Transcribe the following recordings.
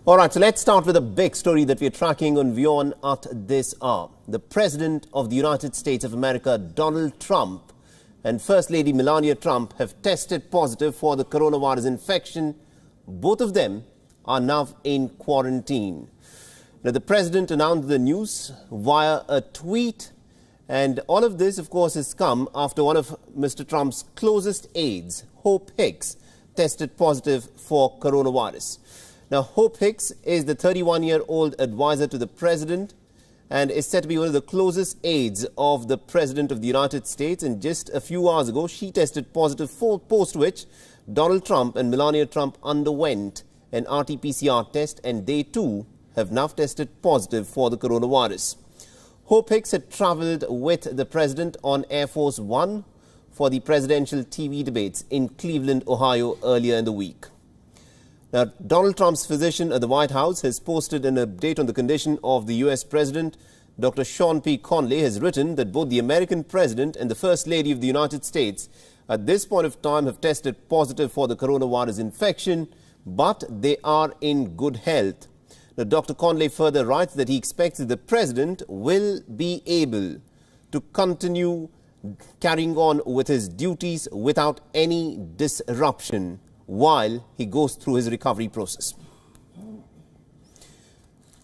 All right, so let's start with a big story that we're tracking on WION at this hour. The President of the United States of America, Donald Trump, and First Lady Melania Trump have tested positive for the coronavirus infection. Both of them are now in quarantine. Now, the President announced the news via a tweet, and all of this, of course, has come after one of Mr. Trump's closest aides, Hope Hicks, tested positive for coronavirus. Now, Hope Hicks is the 31-year-old advisor to the president and is said to be one of the closest aides of the President of the United States. And just a few hours ago, she tested positive, post which Donald Trump and Melania Trump underwent an RT-PCR test, and they too have now tested positive for the coronavirus. Hope Hicks had traveled with the president on Air Force One for the presidential TV debates in Cleveland, Ohio earlier in the week. Now, Donald Trump's physician at the White House has posted an update on the condition of the U.S. President. Dr. Sean P. Conley has written that both the American President and the First Lady of the United States at this point of time have tested positive for the coronavirus infection, but they are in good health. Now, Dr. Conley further writes that he expects that the President will be able to continue carrying on with his duties without any disruption while he goes through his recovery process.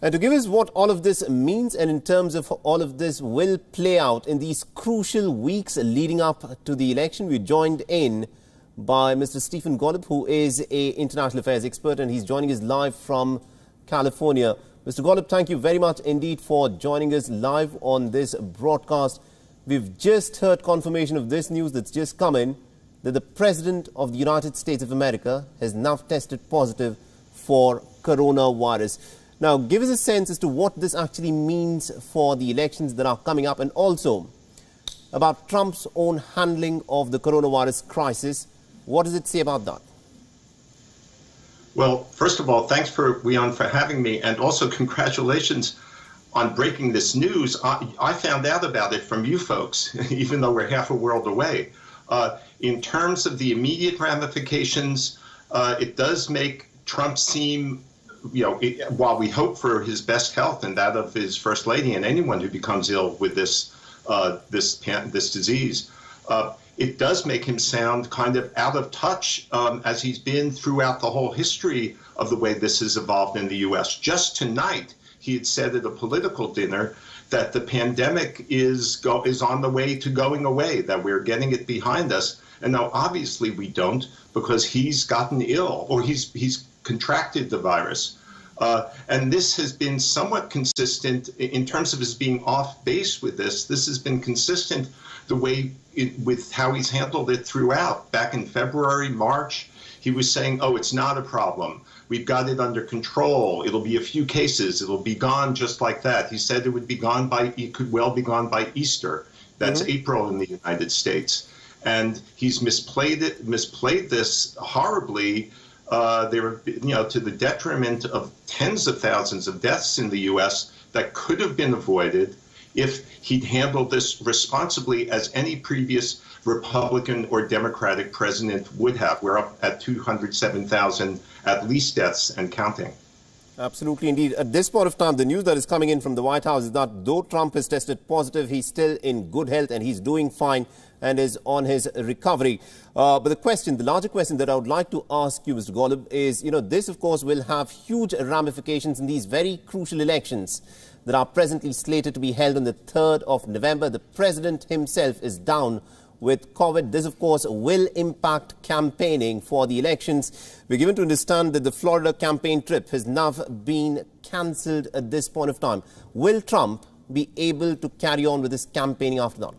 And to give us what all of this means and in terms of how all of this will play out in these crucial weeks leading up to the election, we're joined in by Mr. Stephen Golub, who is an international affairs expert, and he's joining us live from California. Mr. Golub, thank you very much indeed for joining us live on this broadcast. We've just heard confirmation of this news that's just come in, that the President of the United States of America has now tested positive for coronavirus. Now, give us a sense as to what this actually means for the elections that are coming up, and also about Trump's own handling of the coronavirus crisis. What does it say about that? Well, first of all, thanks for WION for having me, and also congratulations on breaking this news. I found out about it from you folks, even though we're half a world away. In terms of the immediate ramifications, it does make Trump seem, while we hope for his best health and that of his First Lady and anyone who becomes ill with this disease, it does make him sound kind of out of touch, as he's been throughout the whole history of the way this has evolved in the U.S. Just tonight, he had said at a political dinner that the pandemic is on the way to going away, that we're getting it behind us. And now, obviously, we don't, because he's gotten ill, or he's contracted the virus. And this has been somewhat consistent in terms of his being off base with this. This has been consistent the way with how he's handled it throughout. Back in February, March, he was saying, oh, it's not a problem. We've got it under control. It'll be a few cases. It'll be gone just like that. He said it could well be gone by Easter. That's April in the United States. And he's misplayed this horribly. To the detriment of tens of thousands of deaths in the U.S. that could have been avoided if he'd handled this responsibly, as any previous Republican or Democratic president would have. We're up at 207,000 at least deaths and counting. Absolutely, indeed. At this point of time, the news that is coming in from the White House is that though Trump has tested positive, he's still in good health and he's doing fine and is on his recovery. But the larger question that I would like to ask you, Mr. Golub, is, this, of course, will have huge ramifications in these very crucial elections that are presently slated to be held on the 3rd of November. The president himself is down with COVID. This, of course, will impact campaigning for the elections. We're given to understand that the Florida campaign trip has now been cancelled at this point of time. Will Trump be able to carry on with his campaigning after that?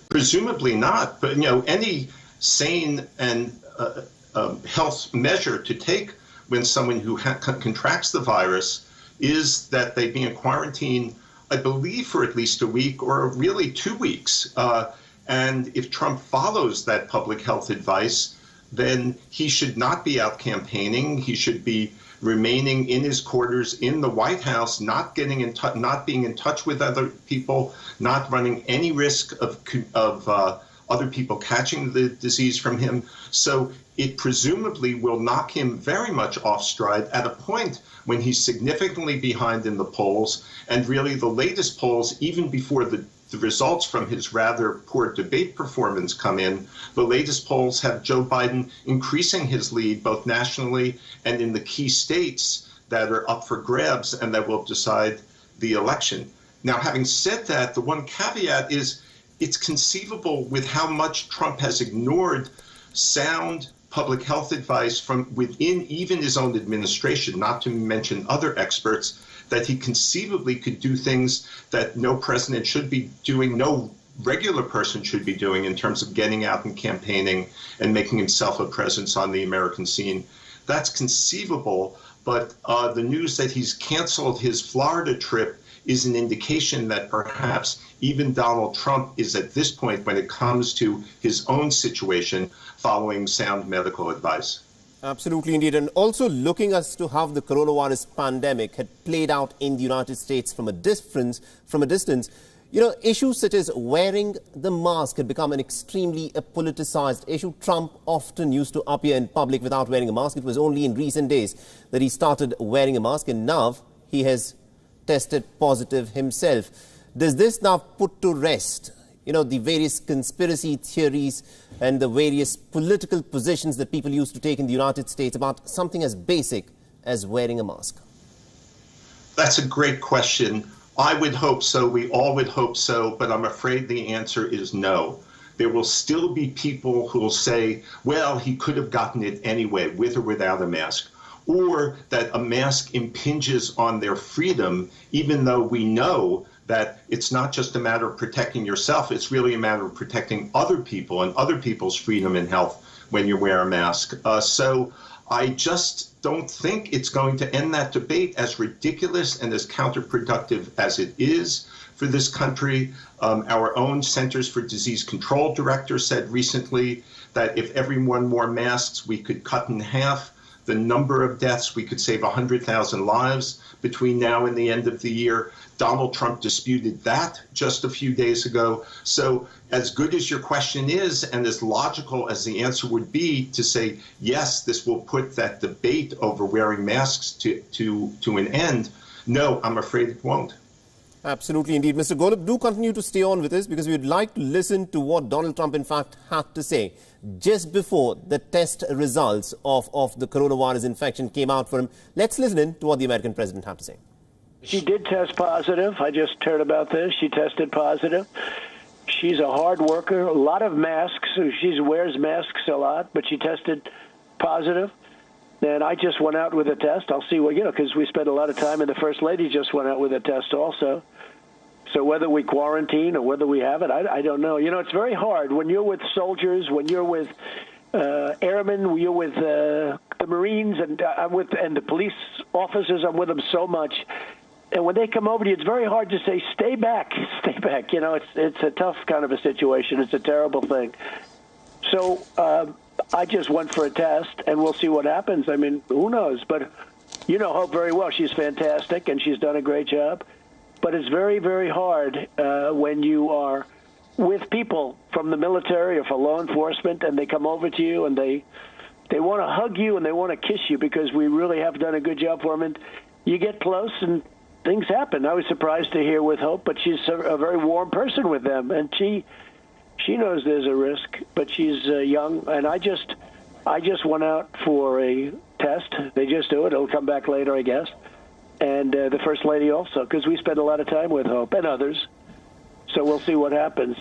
Presumably not, but any sane and health measure to take when someone who contracts the virus is that they be in quarantine, I believe, for at least a week or really 2 weeks. And if Trump follows that public health advice, then he should not be out campaigning. He should be remaining in his quarters in the White House, not getting in touch, not being in touch with other people, not running any risk of other people catching the disease from him. So it presumably will knock him very much off stride at a point when he's significantly behind in the polls. And really the latest polls, even before the results from his rather poor debate performance come in, the latest polls have Joe Biden increasing his lead both nationally and in the key states that are up for grabs and that will decide the election. Now, having said that, the one caveat is it's conceivable with how much Trump has ignored sound public health advice from within even his own administration, not to mention other experts, that he conceivably could do things that no president should be doing, no regular person should be doing in terms of getting out and campaigning and making himself a presence on the American scene. That's conceivable, but the news that he's canceled his Florida trip is an indication that perhaps even Donald Trump is at this point, when it comes to his own situation, following sound medical advice. Absolutely, indeed. And also looking as to how the coronavirus pandemic had played out in the United States from a distance, you know, issues such as wearing the mask had become an extremely politicized issue. Trump often used to appear in public without wearing a mask. It was only in recent days that he started wearing a mask, and now he has tested positive himself. Does this now put to rest, you know, the various conspiracy theories and the various political positions that people used to take in the United States about something as basic as wearing a mask? That's a great question. I would hope so. We all would hope so, but I'm afraid the answer is no. There will still be people who will say, well, he could have gotten it anyway, with or without a mask, or that a mask impinges on their freedom, even though we know that it's not just a matter of protecting yourself, it's really a matter of protecting other people and other people's freedom and health when you wear a mask. So I just don't think it's going to end that debate, as ridiculous and as counterproductive as it is for this country. Our own Centers for Disease Control director said recently that if everyone wore masks, we could cut in half the number of deaths. We could save 100,000 lives between now and the end of the year. Donald Trump disputed that just a few days ago. So as good as your question is, and as logical as the answer would be to say, yes, this will put that debate over wearing masks to an end, no, I'm afraid it won't. Absolutely, indeed. Mr. Golub, do continue to stay on with us, because we would like to listen to what Donald Trump, in fact, had to say just before the test results of the coronavirus infection came out for him. Let's listen in to what the American president had to say. She did test positive. I just heard about this. She tested positive. She's a hard worker, a lot of masks. She wears masks a lot, but she tested positive. And I just went out with a test. I'll see what, you know, because we spent a lot of time, and the First Lady just went out with a test also. So whether we quarantine or whether we have it, I don't know. You know, it's very hard when you're with soldiers, when you're with airmen, when you're with the Marines, and and the police officers. I'm with them so much. And when they come over to you, it's very hard to say, stay back, stay back. You know, it's a tough kind of a situation. It's a terrible thing. So I just went for a test, and we'll see what happens. I mean, who knows? But you know Hope very well. She's fantastic, and she's done a great job. But it's very, very hard when you are with people from the military or from law enforcement, and they come over to you, and they want to hug you, and they want to kiss you, because we really have done a good job for them. And you get close, and things happen. I was surprised to hear with Hope, but she's a very warm person with them, and she knows there's a risk, but she's young. And I just went out for a test. They just do it. It'll come back later, I guess. And the First Lady also, because we spend a lot of time with Hope and others. So we'll see what happens.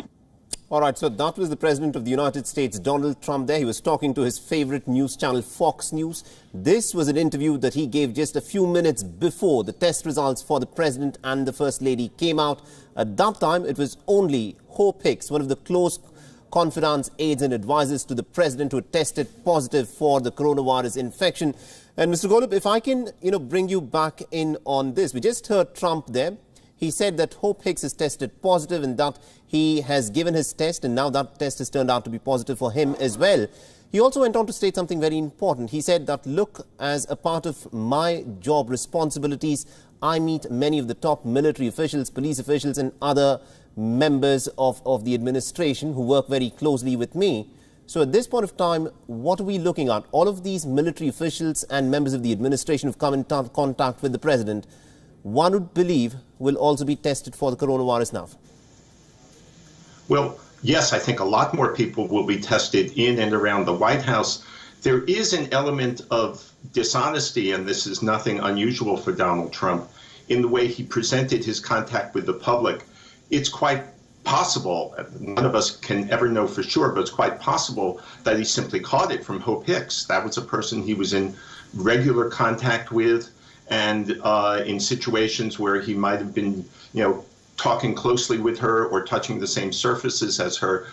All right, so that was the President of the United States, Donald Trump there. He was talking to his favorite news channel, Fox News. This was an interview that he gave just a few minutes before the test results for the President and the First Lady came out. At that time, it was only Hope Hicks, one of the close confidants, aides and advisors to the President, who tested positive for the coronavirus infection. And Mr. Golub, if I can, bring you back in on this. We just heard Trump there. He said that Hope Hicks has tested positive and that he has given his test, and now that test has turned out to be positive for him as well. He also went on to state something very important. He said that, look, as a part of my job responsibilities, I meet many of the top military officials, police officials and other members of the administration who work very closely with me. So at this point of time, what are we looking at? All of these military officials and members of the administration who've come in contact with the president, one would believe will also be tested for the coronavirus now. Well, yes, I think a lot more people will be tested in and around the White House. There is an element of dishonesty, and this is nothing unusual for Donald Trump, in the way he presented his contact with the public. It's quite possible, none of us can ever know for sure, but it's quite possible that he simply caught it from Hope Hicks. That was a person he was in regular contact with, and in situations where he might have been, talking closely with her or touching the same surfaces as her.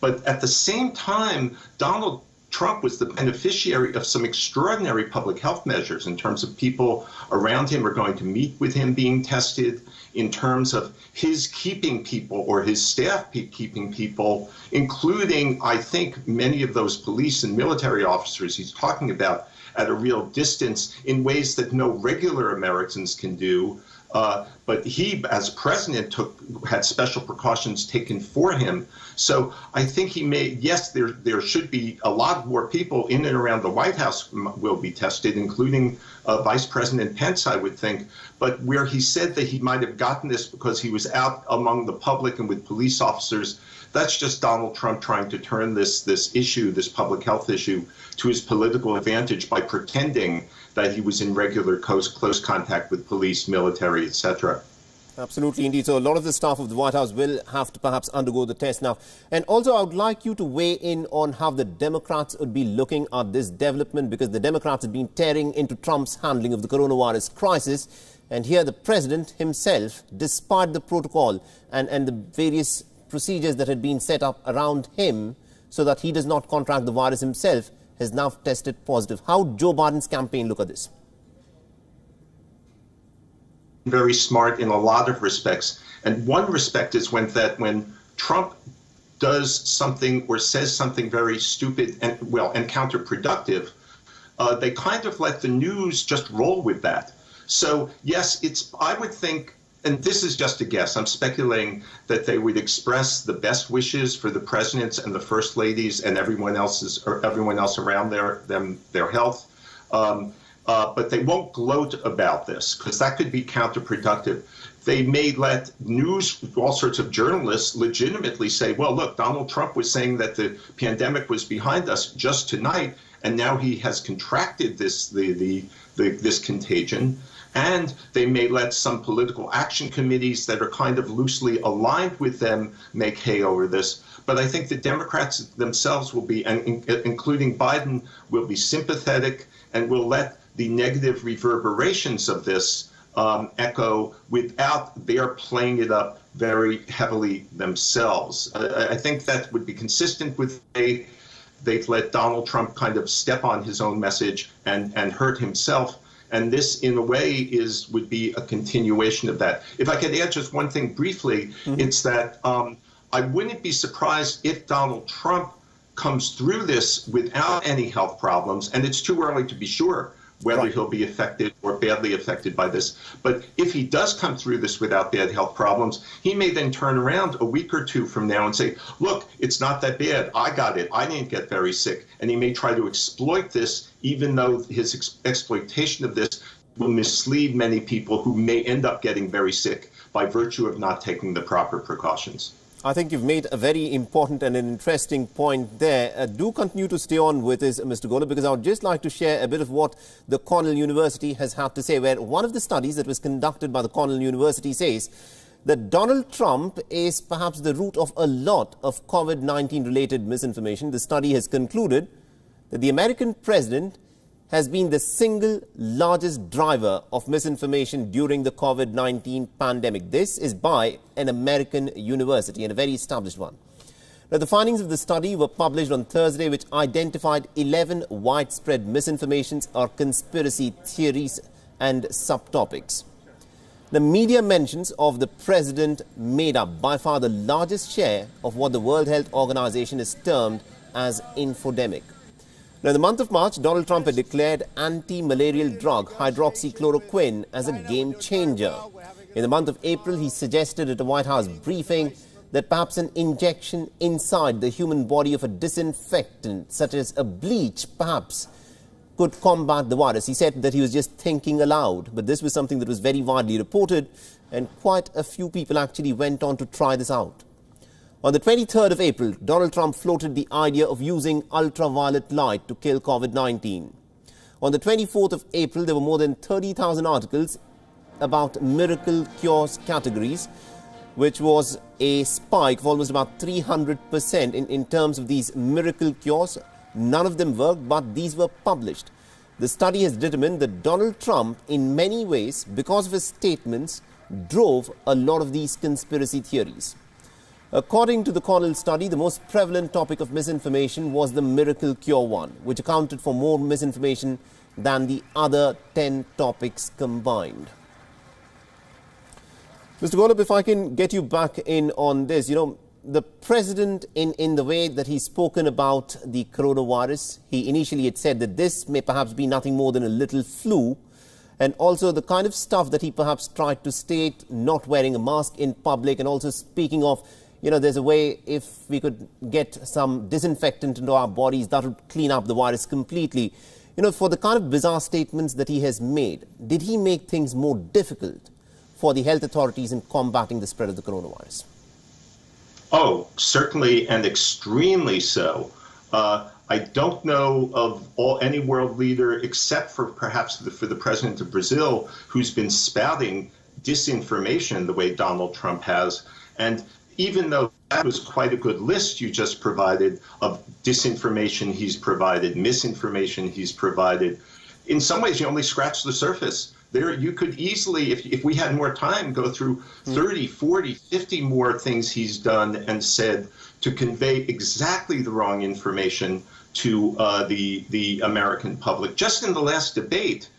But at the same time, Donald Trump was the beneficiary of some extraordinary public health measures in terms of people around him are going to meet with him being tested, in terms of his keeping people or his staff keeping people, including, I think, many of those police and military officers he's talking about at a real distance in ways that no regular Americans can do. But he, as president, had special precautions taken for him. So I think he may, yes, there should be a lot more people in and around the White House will be tested, including Vice President Pence, I would think. But where he said that he might have gotten this because he was out among the public and with police officers, that's just Donald Trump trying to turn this issue, this public health issue, to his political advantage by pretending that he was in regular close contact with police, military, etc. Absolutely, indeed. So a lot of the staff of the White House will have to perhaps undergo the test now. And also, I would like you to weigh in on how the Democrats would be looking at this development, because the Democrats have been tearing into Trump's handling of the coronavirus crisis. And here the president himself, despite the protocol and the various procedures that had been set up around him so that he does not contract the virus himself, has now tested positive. How Joe Biden's campaign look at this? Very smart in a lot of respects. And one respect is when Trump does something or says something very stupid and counterproductive, they kind of let the news just roll with that. So yes, I would think, and this is just a guess, I'm speculating that they would express the best wishes for the presidents and the first ladies and everyone else around their health. But they won't gloat about this, because that could be counterproductive. They may let all sorts of journalists legitimately say, well, look, Donald Trump was saying that the pandemic was behind us just tonight, and now he has contracted this contagion. And they may let some political action committees that are kind of loosely aligned with them make hay over this. But I think the Democrats themselves will be, including Biden, will be sympathetic and will let the negative reverberations of this echo without their playing it up very heavily themselves. I think that would be consistent with they've let Donald Trump kind of step on his own message and hurt himself. And this, in a way, would be a continuation of that. If I could add just one thing briefly, it's that I wouldn't be surprised if Donald Trump comes through this without any health problems, and it's too early to be sure whether he'll be affected or badly affected by this. But if he does come through this without bad health problems, he may then turn around a week or two from now and say, look, it's not that bad. I got it. I didn't get very sick. And he may try to exploit this, even though his exploitation of this will mislead many people who may end up getting very sick by virtue of not taking the proper precautions. I think you've made a very important and an interesting point there. Do continue to stay on with this, Mr. Gola, because I would just like to share a bit of what the Cornell University has had to say, where one of the studies that was conducted by the Cornell University says that Donald Trump is perhaps the root of a lot of COVID-19 related misinformation. The study has concluded that the American president has been the single largest driver of misinformation during the COVID-19 pandemic. This is by an American university and a very established one. Now, the findings of the study were published on Thursday, which identified 11 widespread misinformations or conspiracy theories and subtopics. The media mentions of the president made up by far the largest share of what the World Health Organization has termed as infodemic. Now, in the month of March, Donald Trump had declared anti-malarial drug hydroxychloroquine as a game changer. In the month of April, he suggested at a White House briefing that perhaps an injection inside the human body of a disinfectant, such as a bleach, perhaps could combat the virus. He said that he was just thinking aloud, but this was something that was very widely reported, and quite a few people actually went on to try this out. On the 23rd of April, Donald Trump floated the idea of using ultraviolet light to kill COVID-19. On the 24th of April, there were more than 30,000 articles about miracle cures categories, which was a spike of almost about 300% in terms of these miracle cures. None of them worked, but these were published. The study has determined that Donald Trump, in many ways, because of his statements, drove a lot of these conspiracy theories. According to the Cornell study, the most prevalent topic of misinformation was the miracle cure one, which accounted for more misinformation than the other 10 topics combined. Mr. Golub, if I can get you back in on this, the president, in the way that he's spoken about the coronavirus, he initially had said that this may perhaps be nothing more than a little flu, and also the kind of stuff that he perhaps tried to state, not wearing a mask in public, and also speaking of, there's a way if we could get some disinfectant into our bodies, that would clean up the virus completely. For the kind of bizarre statements that he has made, did he make things more difficult for the health authorities in combating the spread of the coronavirus? Oh, certainly, and extremely so. I don't know of any world leader, except for perhaps for the president of Brazil, who's been spouting disinformation the way Donald Trump has. And even though that was quite a good list you just provided of disinformation he's provided, misinformation he's provided, in some ways you only scratch the surface. There, you could easily, if we had more time, go through 30, 40, 50 more things he's done and said to convey exactly the wrong information to the American public. Just in the last debate,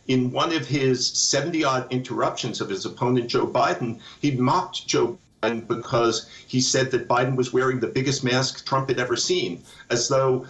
in one of his 70-odd interruptions of his opponent, Joe Biden, he mocked Joe Biden because he said that Biden was wearing the biggest mask Trump had ever seen, as though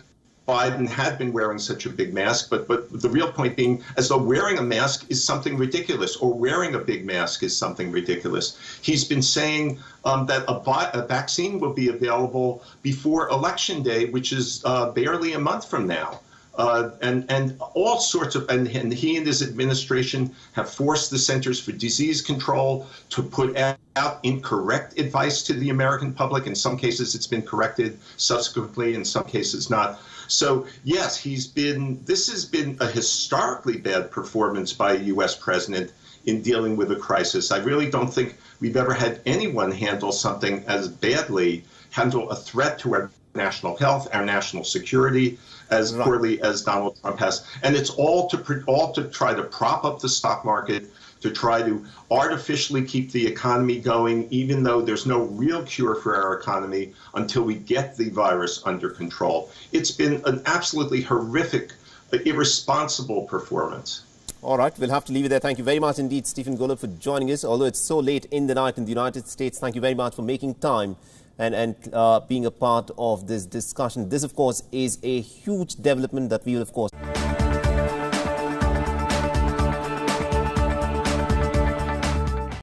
Biden had been wearing such a big mask, but the real point being as though wearing a mask is something ridiculous, or wearing a big mask is something ridiculous. He's been saying that a vaccine will be available before Election Day, which is barely a month from now. And all sorts of, and he and his administration have forced the Centers for Disease Control to put out incorrect advice to the American public. In some cases, it's been corrected subsequently, in some cases not. So, yes, this has been a historically bad performance by a U.S. president in dealing with a crisis. I really don't think we've ever had anyone handle something as badly, handle a threat to our national health, our national security, as poorly as Donald Trump has. And it's all to try to prop up the stock market, to try to artificially keep the economy going, even though there's no real cure for our economy until we get the virus under control. It's been an absolutely horrific, irresponsible performance. All right, we'll have to leave it there. Thank you very much indeed, Stephen Golub, for joining us. Although it's so late in the night in the United States, thank you very much for making time and being a part of this discussion. This, of course, is a huge development that we will, of course...